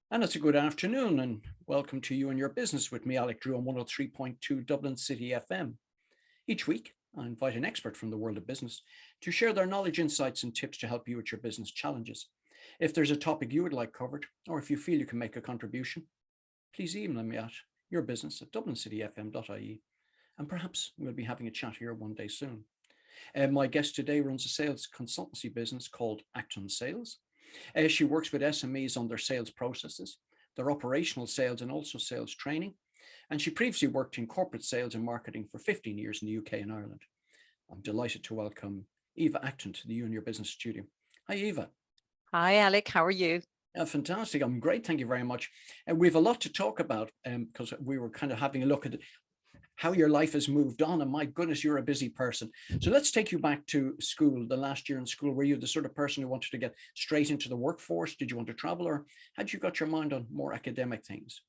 And it's a good afternoon, and welcome to You and Your Business with me, Alec on 103.2 Dublin City FM. Each week, I invite an expert from the world of business to share their knowledge, insights, and tips to help you with your business challenges. If there's a topic you would like covered, or if you feel you can make a contribution, please email me at yourbusiness@dublincityfm.ie, and perhaps we'll be having a chat here one day soon. My guest today runs a sales consultancy business called Actonsales. She works with SMEs on their sales processes, their operational sales, and also sales training. And she previously worked in corporate sales and marketing for 15 years in the UK and Ireland. I'm delighted to welcome Eva Acton to the You and Your Business studio. Hi, Eva. Hi, Alec. How are you? Fantastic. I'm great. Thank you very much. And we have a lot to talk about because we were kind of having a look at how your life has moved on. And my goodness, you're a busy person. So let's take you back to school, the last year in school. Were you the sort of person who wanted to get straight into the workforce? Did you want to travel, or had you got your mind on more academic things?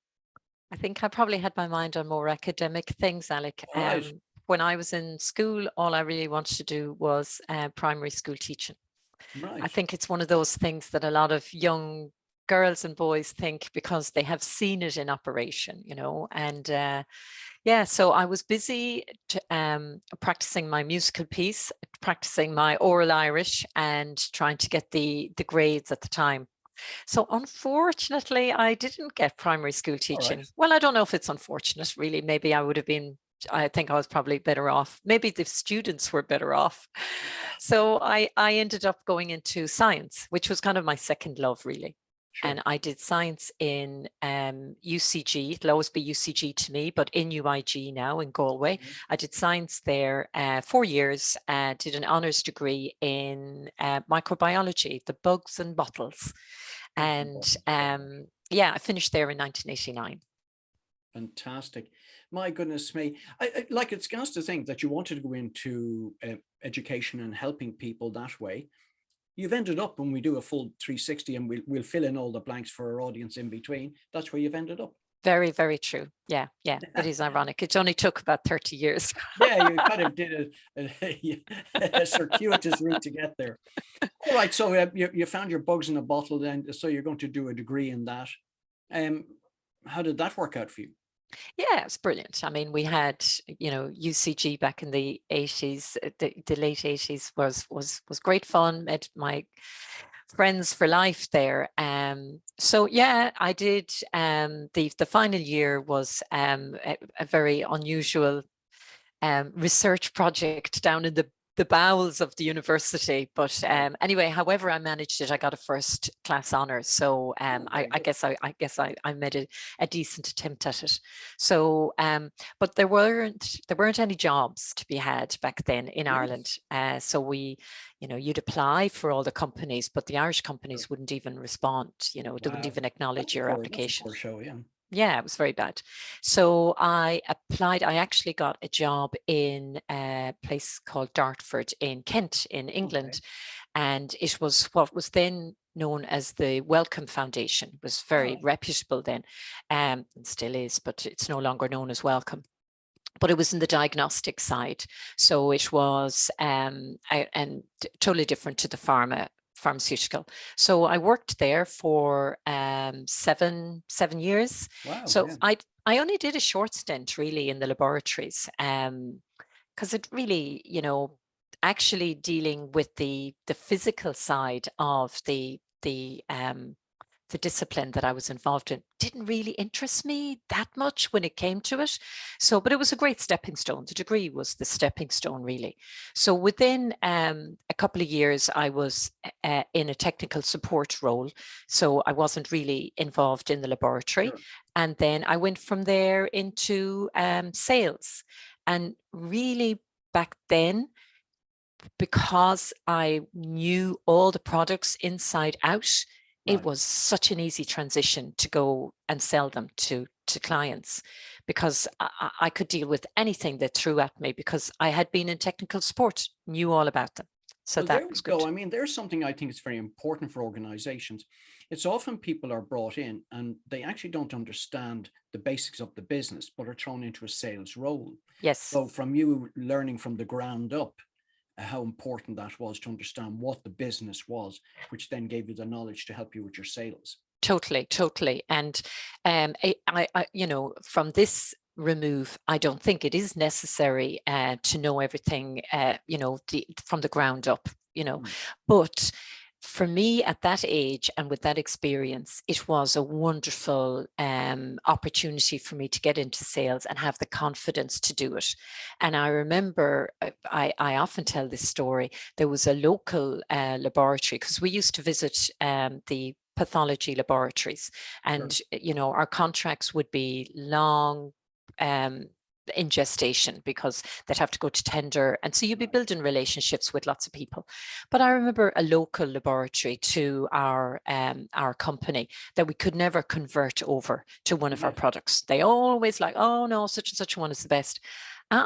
I think I probably had my mind on more academic things, Alec. All right. When I was in school, all I really wanted to do was primary school teaching. Right. I think it's one of those things that a lot of young girls and boys think because they have seen it in operation, and yeah, so I was busy practicing my musical piece, practicing my oral Irish, and trying to get the grades at the time. So unfortunately, I didn't get primary school All right. teaching. Well, I don't know if it's unfortunate, really. Maybe I would have been, I think I was probably better off. Maybe the students were better off. So I ended up going into science, which was kind of my second love, really. Sure. And I did science in UCG. It'll always be UCG to me, but in UIG now in Galway. Mhm. I did science there 4 years, did an honours degree in microbiology, the bugs and bottles. And yeah, I finished there in 1989. Fantastic. My goodness me. Like, it's gas to think that you wanted to go into education and helping people that way. You've ended up, when we do a full 360, and we'll fill in all the blanks for our audience in between, that's where you've ended up. Very, very true. Yeah, yeah. It is ironic. It only took about 30 years. Yeah, you kind of did a circuitous route to get there. All right, so you found your bugs in a bottle, then, so you're going to do a degree in that. Um, how did that work out for you? Yeah, it's brilliant. I mean, we had, UCG back in the 80s, the late 80s was great fun. Met my friends for life there. So yeah, I did. The final year was a very unusual research project down in the bowels of the university. But anyway, however I managed it, I got a first class honor. So I guess I made a decent attempt at it. So but there weren't any jobs to be had back then in Ireland. So you'd apply for all the companies, but the Irish companies wouldn't even respond. They wouldn't even acknowledge your application. That's a poor show, yeah. Yeah, it was very bad. So I applied. I actually got a job in a place called Dartford in Kent in England. And it was what was then known as the Wellcome Foundation. It was very reputable then, and still is, but it's no longer known as Wellcome. But it was in the diagnostic side. So it was and totally different to the pharmaceutical. So I worked there for 7 years. Wow. So Yeah. I only did a short stint really in the laboratories because it really, actually dealing with the physical side of the discipline that I was involved in didn't really interest me that much when it came to it. So, but it was a great stepping stone. The degree was the stepping stone, really. So within a couple of years, I was in a technical support role. So I wasn't really involved in the laboratory. Sure. And then I went from there into sales. And really back then, because I knew all the products inside out, it was such an easy transition to go and sell them to clients, because I could deal with anything they threw at me because I had been in technical support, knew all about them. So Well, there that we was go. good. I mean, there's something I think is very important for organizations. It's often people are brought in and they actually don't understand the basics of the business, but are thrown into a sales role. Yes. So from you learning from the ground up, how important that was to understand what the business was, which then gave you the knowledge to help you with your sales. Totally, totally. And you know, from this remove, I don't think it is necessary to know everything, you know, from the ground up, you know. Mm. But for me at that age and with that experience, it was a wonderful opportunity for me to get into sales and have the confidence to do it. And I remember, I often tell this story. There was a local laboratory, because we used to visit the pathology laboratories, Sure. and you know, our contracts would be long in gestation, because they'd have to go to tender, and so you'd be Right. building relationships with lots of people. But I remember a local laboratory to our company that we could never convert over to one of our Yes. products. They always like, oh no, such and such one is the best. And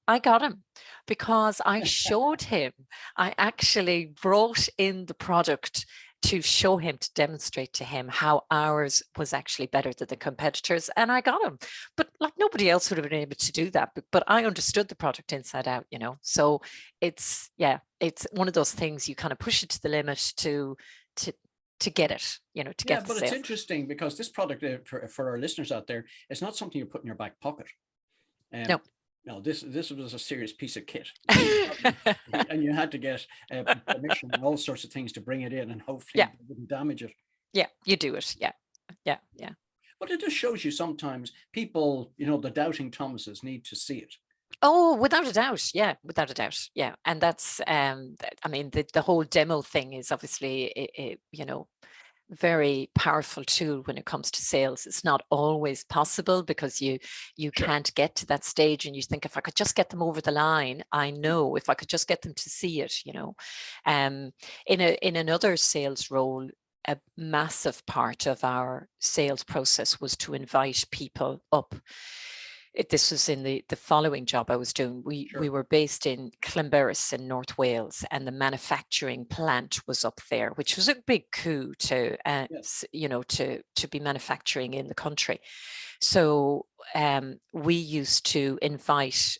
I got him, because I showed him. I actually brought in the product to show him, to demonstrate to him how ours was actually better than the competitors, and I got him. But like, nobody else would have been able to do that, but I understood the product inside out, you know. So it's, yeah, it's one of those things, you kind of push it to the limit to get it, you know, to Yeah, get the but it's sale. interesting because this product, for our listeners out there, it's not something you put in your back pocket. Um, No. no, this was a serious piece of kit, and you had to get permission and all sorts of things to bring it in, and hopefully Yeah, they wouldn't damage it. yeah, you do it. Yeah, yeah, yeah. But it just shows you sometimes people, the doubting Thomases need to see it. Oh, without a doubt. Yeah, without a doubt. Yeah. And that's, I mean, the whole demo thing is obviously, you know, very powerful tool when it comes to sales. It's not always possible, because you Sure. can't get to that stage, and you think, if I could just get them over the line, I Mm. know, if I could just get them to see it, you know. In another sales role, a massive part of our sales process was to invite people up. This was in the following job I was doing. We Sure. were based in Clonberis in North Wales, and the manufacturing plant was up there, which was a big coup to, Yes. you know, to be manufacturing in the country. So we used to invite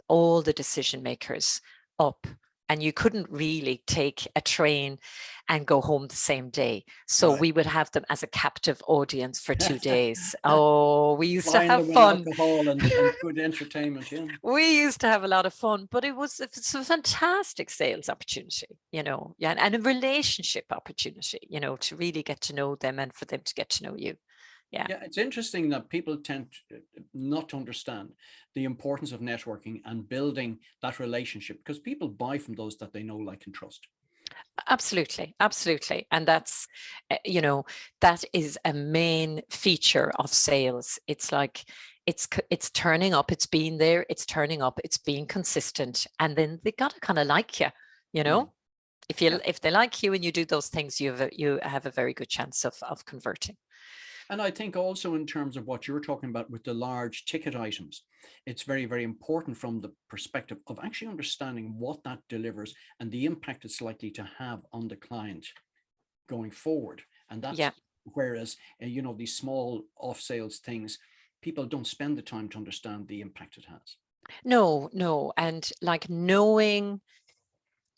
all the decision makers up, and you couldn't really take a train and go home the same day. So Right. we would have them as a captive audience for 2 days. Oh, we used to Blind have them with fun. alcohol and good entertainment. Yeah. We used to have a lot of fun, but it's a fantastic sales opportunity, you know, yeah, and a relationship opportunity, you know, to really get to know them and for them to get to know you. Yeah. Yeah, it's interesting that people tend not to understand the importance of networking and building that relationship, because people buy from those that they know, like, and trust. Absolutely, absolutely. And that's, you know, that is a main feature of sales. It's like, it's turning up, it's being there, it's turning up, it's being consistent, and then they gotta kind of like you Mm. know. Yeah. If they like you and you do those things, you have a very good chance of converting. And I think also, in terms of what you're talking about with the large ticket items, it's very, very important from the perspective of actually understanding what that delivers and the impact it's likely to have on the client going forward. And that's Yeah. whereas, these small off sales things, people don't spend the time to understand the impact it has. No, no. And like,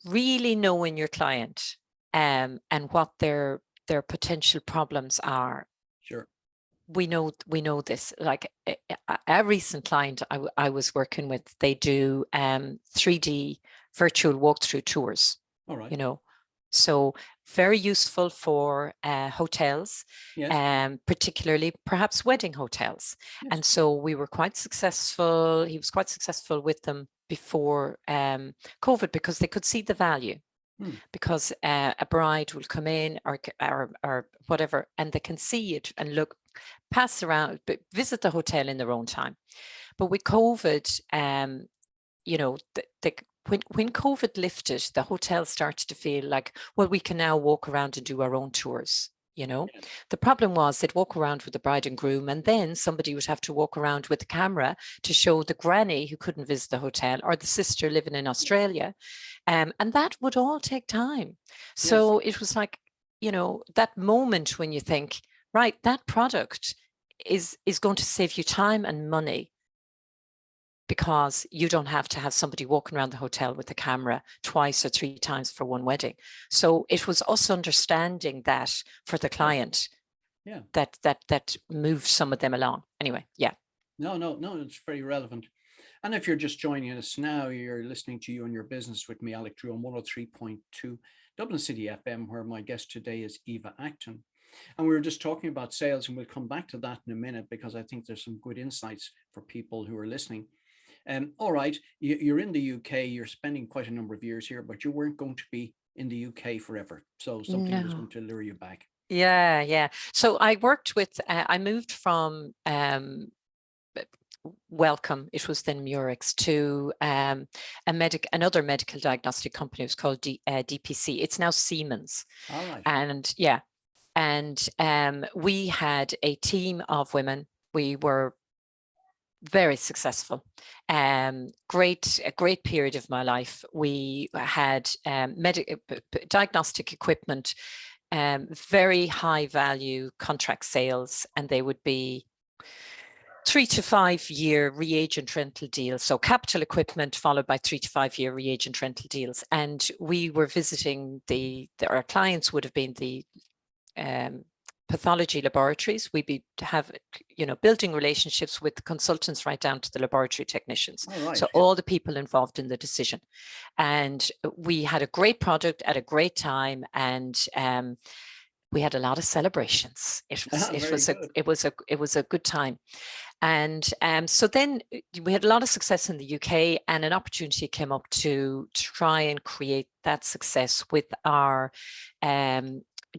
really knowing your client, and what their potential problems are. Sure. We know this. Like, a recent client I was working with, they do 3D virtual walkthrough tours, All right. you know. So very useful for hotels, Yes. particularly perhaps wedding hotels. Yes. And so we were quite successful. He was quite successful with them before COVID, because they could see the value. Hmm. Because a bride will come in, or whatever, and they can see it and look, pass around, but visit the hotel in their own time. But with COVID, you know, when COVID lifted, the hotels started to feel like, well, we can now walk around and do our own tours. You know, Yes. the problem was they'd walk around with the bride and groom, and then somebody would have to walk around with the camera to show the granny who couldn't visit the hotel, or the sister living in Yes. Australia. And that would all take time. Yes. So it was like, you know, that moment when you think, right, that product is going to save you time and money. because you don't have to have somebody walking around the hotel with a camera twice or 3 times for one wedding. So it was us understanding that for the client, Yeah. that moved some of them along. Anyway, yeah. No, it's very relevant. And if you're just joining us now, you're listening to You and Your Business with me, Alec Drew, on 103.2 Dublin City FM, where my guest today is Eva Acton. And we were just talking about sales, and we'll come back to that in a minute because I think there's some good insights for people who are listening. All right, you're in the UK, you're spending quite a number of years here, but you weren't going to be in the UK forever. So something was No. going to lure you back. Yeah. So I worked with, I moved from Welcome, it was then Murex, to another medical diagnostic company. It was called DPC. It's now Siemens. All right. And yeah, and we had a team of women. We were very successful. A great period of my life. We had diagnostic equipment, very high value contract sales, and they would be 3 to 5 year reagent rental deals. So capital equipment followed by 3 to 5 year reagent rental deals. And we were visiting our clients would have been the pathology laboratories. We'd have, building relationships with the consultants right down to the laboratory technicians. All right. So all the people involved in the decision. And we had a great product at a great time, and we had a lot of celebrations. It was a good time. And so then we had a lot of success in the UK, and an opportunity came up to try and create that success with our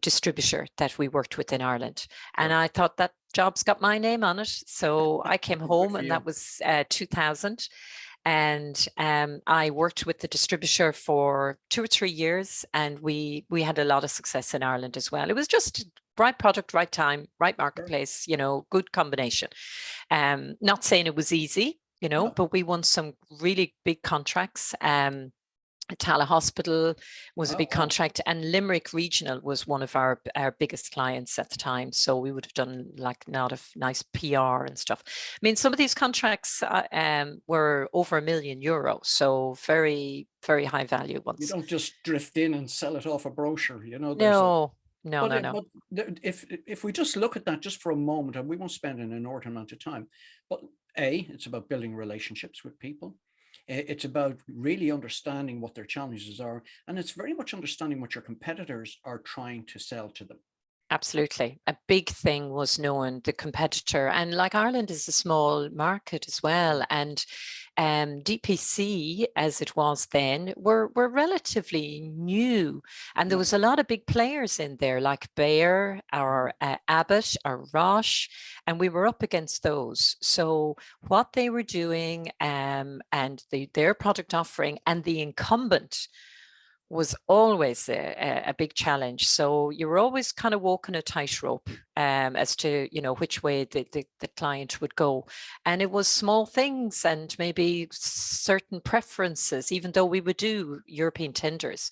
distributor that we worked with in Ireland. And I thought that job's got my name on it. So I came home, and that was 2000. And I worked with the distributor for 2 or 3 years, and we had a lot of success in Ireland as well. It was just right product, right time, right marketplace, good combination. Not saying it was easy, No. but we won some really big contracts. Tala Hospital was a big contract, and Limerick Regional was one of our biggest clients at the time. So we would have done like a lot of nice PR and stuff. I mean, some of these contracts were over €1 million, so very, very high value ones. You don't just drift in and sell it off a brochure, No. But if we just look at that just for a moment, and we won't spend an inordinate amount of time, but it's about building relationships with people. It's about really understanding what their challenges are, and it's very much understanding what your competitors are trying to sell to them. Absolutely. A big thing was knowing the competitor, and like Ireland is a small market as well, and DPC, as it was then, were relatively new, and there was a lot of big players in there like Bayer or Abbott or Roche, and we were up against those. So what they were doing and their product offering and the incumbent was always a big challenge. So you were always kind of walking a tightrope as to, which way the client would go. And it was small things and maybe certain preferences, even though we would do European tenders.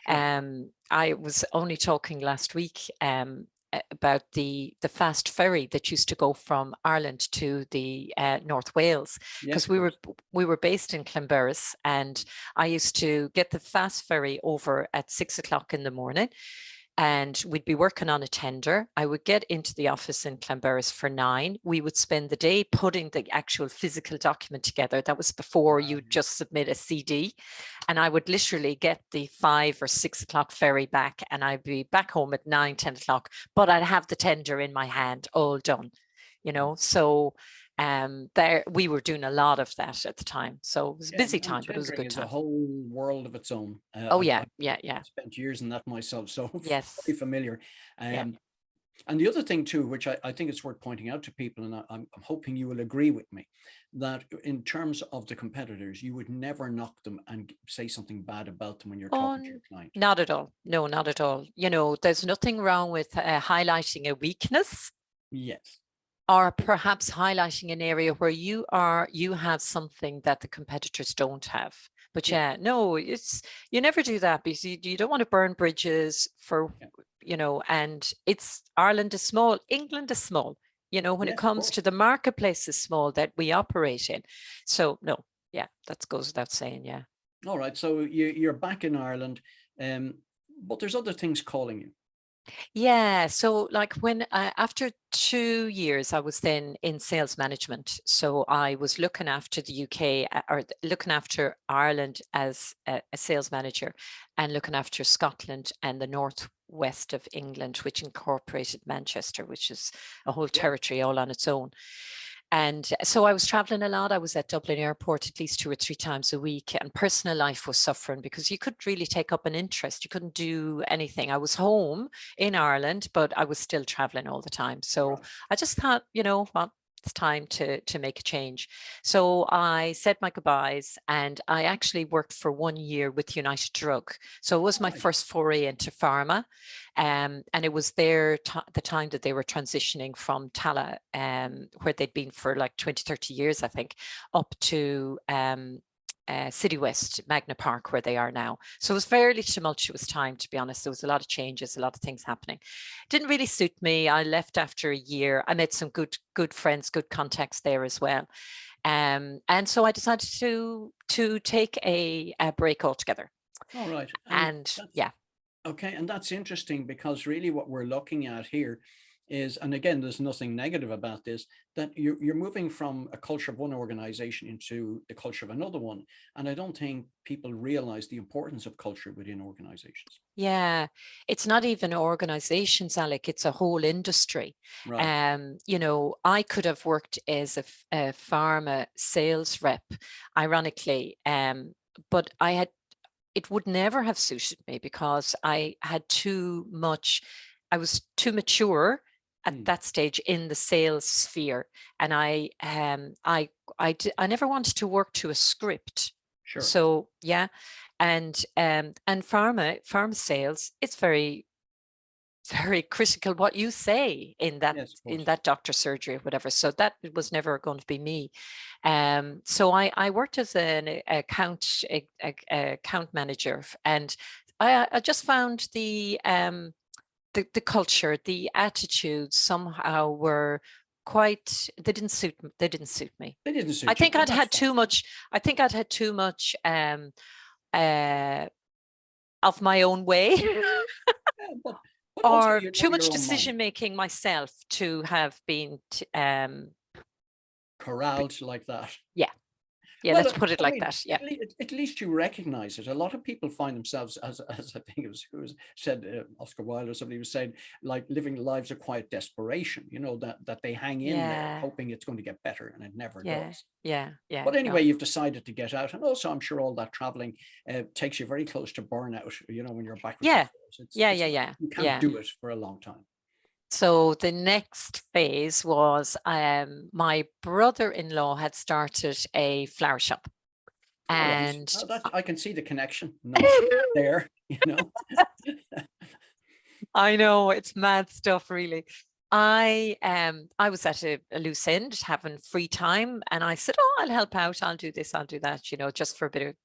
Sure. I was only talking last week about the fast ferry that used to go from Ireland to the North Wales, because we were based in Clonberis, and I used to get the fast ferry over at 6 o'clock in the morning, and we'd be working on a tender. I would get into the office in Clonberis for 9. We would spend the day putting the actual physical document together. That was before you just submit a CD. And I would literally get the 5 or 6 o'clock ferry back, and I'd be back home at 9, 10 o'clock, but I'd have the tender in my hand, all done, So there we were doing a lot of that at the time. So it was a busy time, but it was a good time. It's a whole world of its own. Yeah. I spent years in that myself, so yes, very familiar. And the other thing too, which I think it's worth pointing out to people, and I'm hoping you will agree with me, that in terms of the competitors, you would never knock them and say something bad about them when you're talking to your client. Not at all. No, not at all. There's nothing wrong with highlighting a weakness. Yes. Or perhaps highlighting an area where you have something that the competitors don't have. But you never do that, because you don't want to burn bridges for, and Ireland is small, England is small, you know, when it Yes, of comes course. to the marketplaces small that we operate in. So no, yeah, that goes without saying. Yeah. All right. So you're back in Ireland, um, but there's other things calling you. Yeah, so like when after 2 years, I was then in sales management. So I was looking after the UK or looking after Ireland as a sales manager, and looking after Scotland and the northwest of England, which incorporated Manchester, which is a whole Yeah. territory all on its own. And so I was traveling a lot. I was at Dublin Airport at least 2 or 3 times a week, and personal life was suffering because you couldn't really take up an interest. You couldn't do anything. I was home in Ireland, but I was still traveling all the time. So Right. I just thought, you know what, it's time to make a change. So I said my goodbyes, and I actually worked for 1 year with United Drug. So it was All my right. first foray into pharma. And it was there the time that they were transitioning from Tala, where they'd been for like 20, 30 years, I think, up to City West, Magna Park, where they are now. So it was fairly tumultuous time, to be honest. There was a lot of changes, a lot of things happening. Didn't really suit me. I left after a year. I met some good friends, good contacts there as well. And so I decided to take a break altogether. All right. And And that's yeah. okay. And that's interesting because really what we're looking at here is, and again, there's nothing negative about this, that you're moving from a culture of one organization into the culture of another one. And I don't think people realize the importance of culture within organizations. Yeah, it's not even organizations, Alec, it's a whole industry. Right. You know, I could have worked as a pharma sales rep, ironically, but it would never have suited me because I was too mature at Hmm. that stage in the sales sphere. And I never wanted to work to a script. Sure. So yeah, and pharma sales, it's very critical what you say Yes, of in course. that doctor surgery or whatever. So that was never going to be me. So I worked as an account manager, and I just found the culture, the attitudes somehow were quite, they didn't suit me. They didn't I suit you, think and I'd that's had fine. too much. I think I'd had too much uh, of my own way, Yeah, but also or you know too your much own mind. decision making myself to have been. Corralled like that. Yeah, yeah. Well, Let's put it I like mean, that. Yeah, at least you recognize it. A lot of people find themselves, as I think it was, who was said, Oscar Wilde or somebody was saying, like living lives of quiet desperation, you know, that they hang in there yeah, hoping it's going to get better and it never yeah, does. yeah, yeah. But anyway, No, you've decided to get out. And also, I'm sure all that traveling takes you very close to burnout, you know, when you're backwards and yeah, forwards. yeah, It's yeah, not, yeah, you can't yeah. do it for a long time. So the next phase was my brother-in-law had started a flower shop, All right. and That I can see the connection. Not there, you know. I know it's mad stuff, really. I was at a loose end having free time, and I said, "Oh, I'll help out. I'll do this. I'll do that. You know, just for a bit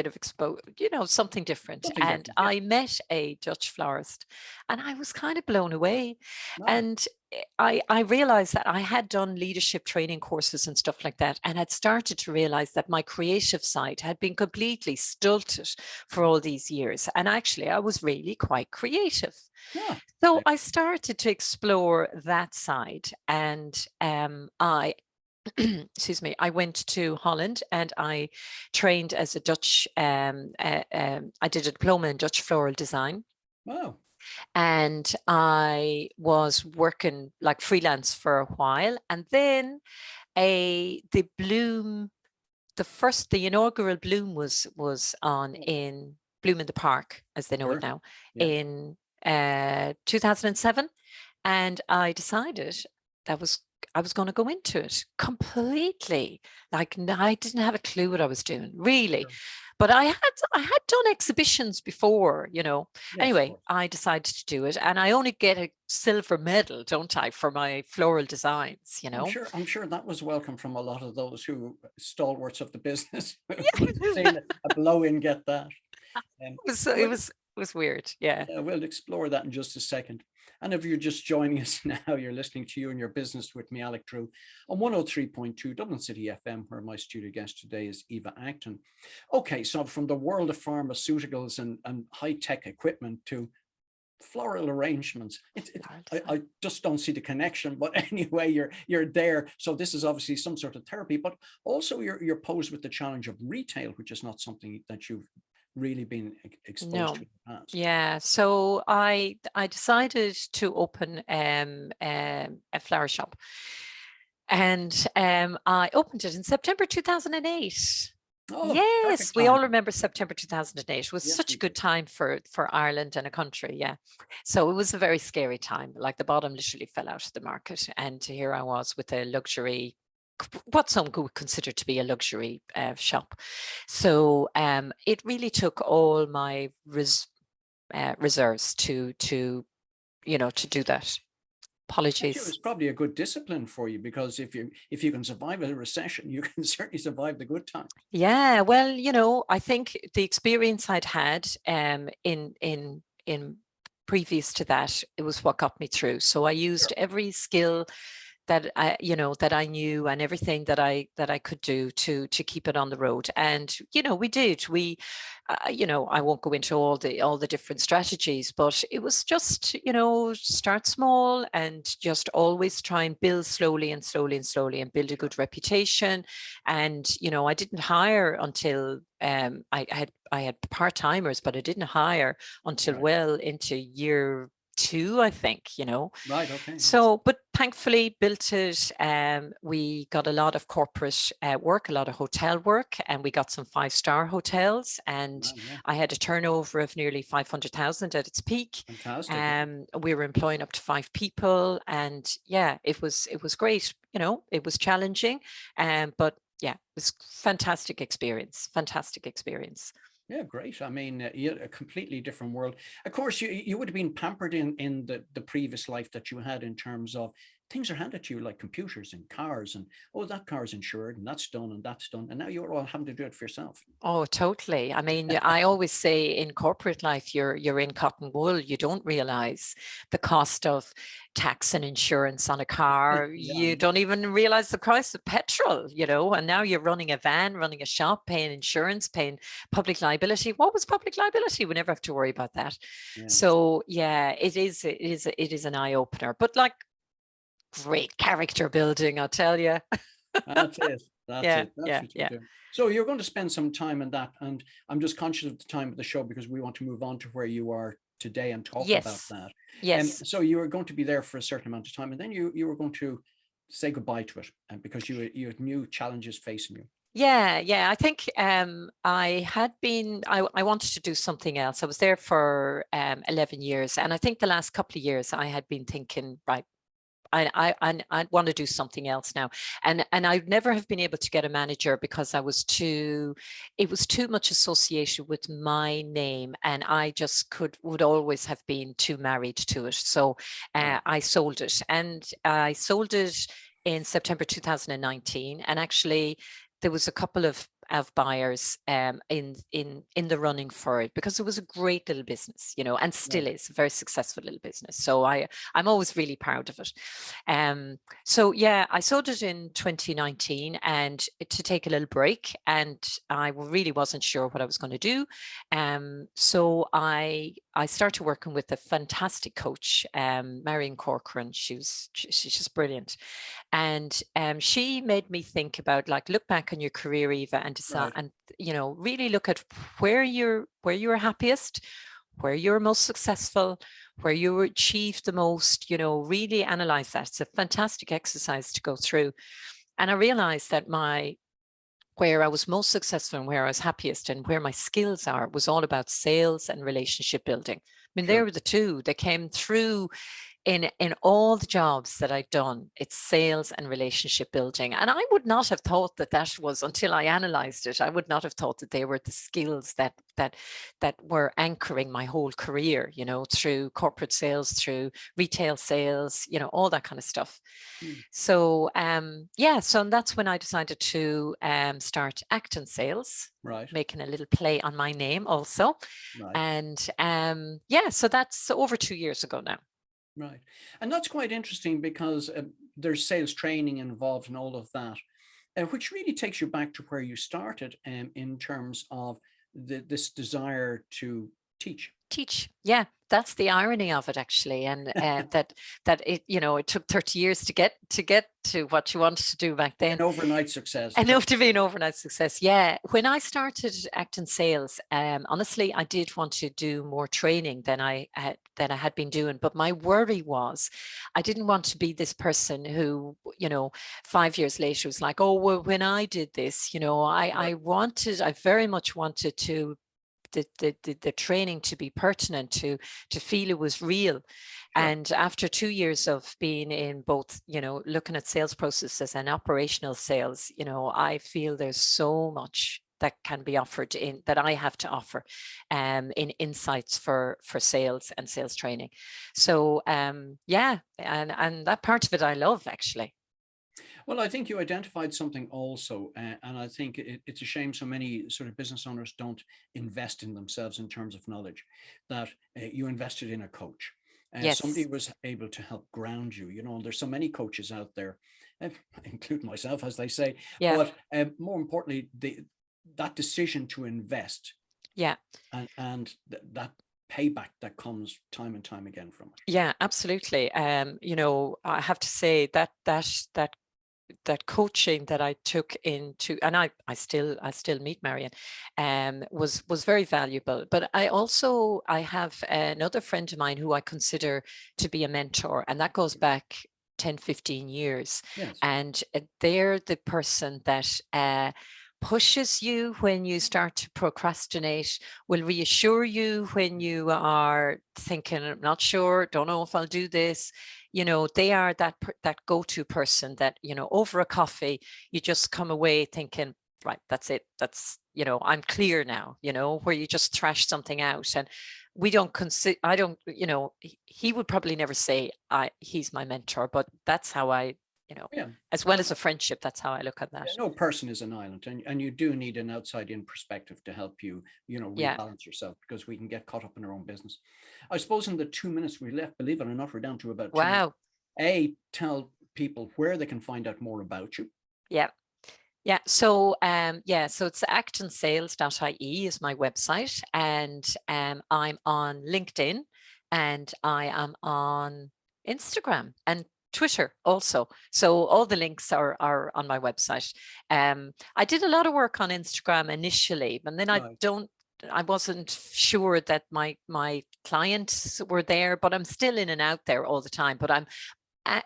of expo, you know, something different." Something And different. Yeah. I met a Dutch florist, and I was kind of blown away. No. And I realized that I had done leadership training courses and stuff like that, and had started to realize that my creative side had been completely stilted for all these years. And actually, I was really quite creative. Yeah. So I started to explore that side, and I, excuse me, I went to Holland and I trained as a Dutch. I did a diploma in Dutch floral design, Wow. and I was working like freelance for a while, and then the bloom, the inaugural bloom was on in Bloom in the Park, as they know it Sure. now, Yeah. in 2007, and I decided that was I was going to go into it completely. Like I didn't have a clue what I was doing, really. Sure. But I had done exhibitions before, you know. Yes, of Anyway, course. I decided to do it, and I only get a silver medal, don't I, for my floral designs, you know. I'm sure that was welcome from a lot of those who stalwarts of the business who Yeah. would have seen a blow in get that. Um, it well, was was weird. Yeah. Yeah, we'll explore that in just a second. And if you're just joining us now, you're listening to You and Your Business with me, Alec Drew, on 103.2 Dublin City FM, where my studio guest today is Eva Acton. Okay, so from the world of pharmaceuticals and high-tech equipment to floral arrangements, I just don't see the connection. But anyway, you're there. So this is obviously some sort of therapy, but also you're posed with the challenge of retail, which is not something that you've really been exposed to No. in the past. Yeah, so I decided to open a flower shop, and I opened it in September 2008. Oh, Yes, perfect we all timing. remember September 2008. It was Yes, such we a do. good time for Ireland and a country. Yeah. So it was a very scary time. Like the bottom literally fell out of the market. And here I was with a luxury, what some would consider to be a luxury shop. So it really took all my reserves to do that. Actually, it Apologies. was probably a good discipline for you, because if you can survive a recession, you can certainly survive the good times. Yeah, well, I think the experience I'd had in previous to that, it was what got me through. So I used Sure. every skill that I knew, and everything that I could do to keep it on the road. And we did. I won't go into all the different strategies, but it was just start small and just always try and build slowly and slowly and slowly, and build a good reputation. And I didn't hire until I had part-timers, but I didn't hire until Right. well into year 2, I think. Right. Okay. Yes. So, but thankfully built it. We got a lot of corporate work, a lot of hotel work, and we got some 5-star hotels. And Wow. Yeah. I had a turnover of nearly 500,000 at its peak. Fantastic. Okay. We were employing up to 5 people, and yeah, it was great. It was challenging, but yeah, it was fantastic experience. Fantastic experience. Yeah, great. I mean, you had a completely different world. Of course, you would have been pampered in the previous life that you had, in terms of things are handed to you like computers and cars, and oh, that car's insured and that's done and that's done, and now you're all having to do it for yourself. Oh, totally. I mean, I always say in corporate life, you're in cotton wool. You don't realize the cost of tax and insurance on a car. Yeah, I You know. don't even realize the price of petrol, and now you're running a van, running a shop, paying insurance, paying public liability. What was public liability? We never have to worry about that. Yeah, that's So yeah, it is an eye opener, but like great character building, I'll tell you. that's it. That's Yeah, it. That's yeah, what you yeah. do. So you're going to spend some time in that, and I'm just conscious of the time of the show, because we want to move on to where you are today and talk about Yes, that. yes. So you were going to be there for a certain amount of time, and then you were going to say goodbye to it, and because you had new challenges facing you. Yeah. I think I wanted to do something else. I was there for 11 years. And I think the last couple of years I had been thinking, right, I want to do something else now. And I'd never have been able to get a manager, because it was too much associated with my name. And I just would always have been too married to it. So Right. I sold it, and I sold it in September 2019. And actually there was a couple of buyers in the running for it, because it was a great little business, and still Right. is a very successful little business. So I'm always really proud of it. So yeah, I sold it in 2019, and to take a little break, and I really wasn't sure what I was going to do. So I started working with a fantastic coach, Marion Corcoran. She's just brilliant. And she made me think about, like, look back on your career, Eva, and decide, Right. and really look at where you're happiest, where you're most successful, where you achieved the most. Really analyze that. It's a fantastic exercise to go through. And I realized that where I was most successful and where I was happiest and where my skills are was all about sales and relationship building. I mean, they Sure. were the two that came through in all the jobs that I've done, it's sales and relationship building. And I would not have thought that that was, until I analyzed it, I would not have thought that they were the skills that were anchoring my whole career, you know, through corporate sales, through retail sales, you know, all that kind of stuff. So yeah, so that's when I decided to start Actonsales, Right. making a little play on my name also. Right. And yeah, so that's over 2 years ago now. Right. And that's quite interesting because there's sales training involved in all of that, which really takes you back to where you started in terms of this desire to teach. Teach, yeah, that's the irony of it, actually. And that it, you know, it took 30 years to get to what you wanted to do back then. An overnight success. Enough to be an overnight success. Yeah. When I started Actonsales, honestly, I did want to do more training than I had been doing. But my worry was, I didn't want to be this person who, you know, 5 years later was like, oh, well, when I did this, you know, I very much wanted to the training to be pertinent, to feel it was real. Sure. And after 2 years of being in both, you know, looking at sales processes and operational sales, you know, I feel there's so much that can be offered in that I have to offer in insights for sales and sales training. So yeah, and that part of it I love, actually. Well, I think you identified something also, and I think it's a shame so many sort of business owners don't invest in themselves in terms of knowledge, that you invested in a coach. Somebody Yes. was able to help ground you. You know, and there's so many coaches out there, including myself, as they say. Yeah. But more importantly, that decision to invest, yeah, and that payback that comes time and time again from it. Yeah, absolutely. You know, I have to say that coaching that I took into, and I still meet Marion, was very valuable. But I have another friend of mine who I consider to be a mentor, and that goes back 10, 15 years. Yes. And they're the person that pushes you when you start to procrastinate, will reassure you when you are thinking, I'm not sure, don't know if I'll do this. You know, they are that go-to person that, you know, over a coffee, you just come away thinking, right, that's it. That's, you know, I'm clear now, you know, where you just thrash something out. And we don't consider, I don't, you know, he would probably never say he's my mentor, but that's how I, you know, Yeah. as well as a friendship, that's how I look at that. No person is an island, and you do need an outside-in perspective to help you, you know, rebalance yourself, because we can get caught up in our own business. I suppose in the 2 minutes we left, believe it or not, we're down to about 2 minutes. Wow. Tell people where they can find out more about you. Yeah. Yeah. So so it's actonsales.ie is my website, and I'm on LinkedIn, and I am on Instagram and Twitter also. So all the links are on my website. I did a lot of work on Instagram initially, but then Right. I wasn't sure that my clients were there, but I'm still in and out there all the time. But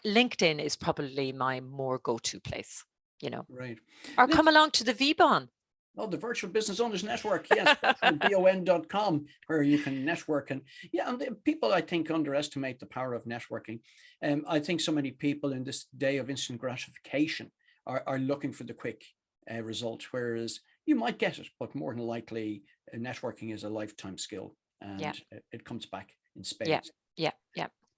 LinkedIn is probably my more go-to place, you know. Right. Or come along to the VBON. Oh, the Virtual Business Owners Network, yes, virtualbon.com, where you can network. And yeah, and people, I think, underestimate the power of networking. I think so many people in this day of instant gratification are looking for the quick result, whereas you might get it, but more than likely, networking is a lifetime skill, and it comes back in spades. Yeah.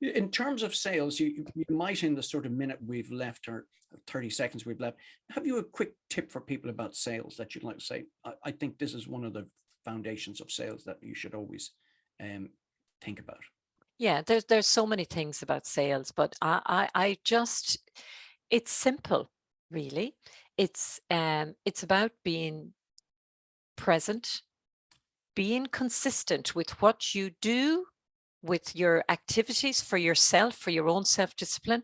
In terms of sales, you might, in the sort of minute we've left, or 30 seconds we've left, have you a quick tip for people about sales that you'd like to say? I think this is one of the foundations of sales that you should always think about. Yeah, there's so many things about sales, but I just, it's simple, really. It's about being present, being consistent with what you do, with your activities for yourself, for your own self-discipline,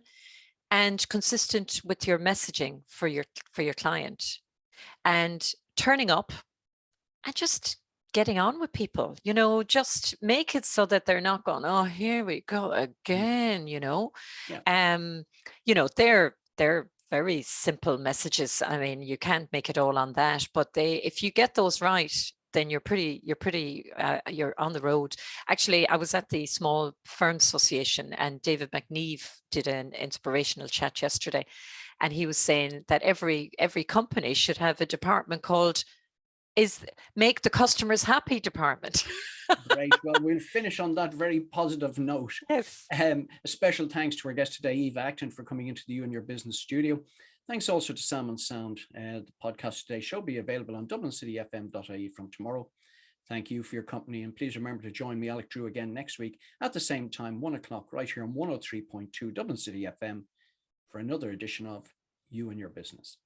and consistent with your messaging for your client, and turning up and just getting on with people, you know, just make it so that they're not going, oh, here we go again, you know. You know, they're very simple messages. I mean, you can't make it all on that, but if you get those right, then you're on the road. Actually, I was at the Small Firms Association, and David McNeve did an inspirational chat yesterday, and he was saying that every company should have a department called Make the Customers Happy department. Great. Well, we'll finish on that very positive note. Yes. A special thanks to our guest today, Eve Acton, for coming into the You and Your Business studio. Thanks also to Salmon Sound. The podcast today shall be available on dublincityfm.ie from tomorrow. Thank you for your company, and please remember to join me, Alec Drew, again next week at the same time, 1 o'clock, right here on 103.2 Dublin City FM for another edition of You and Your Business.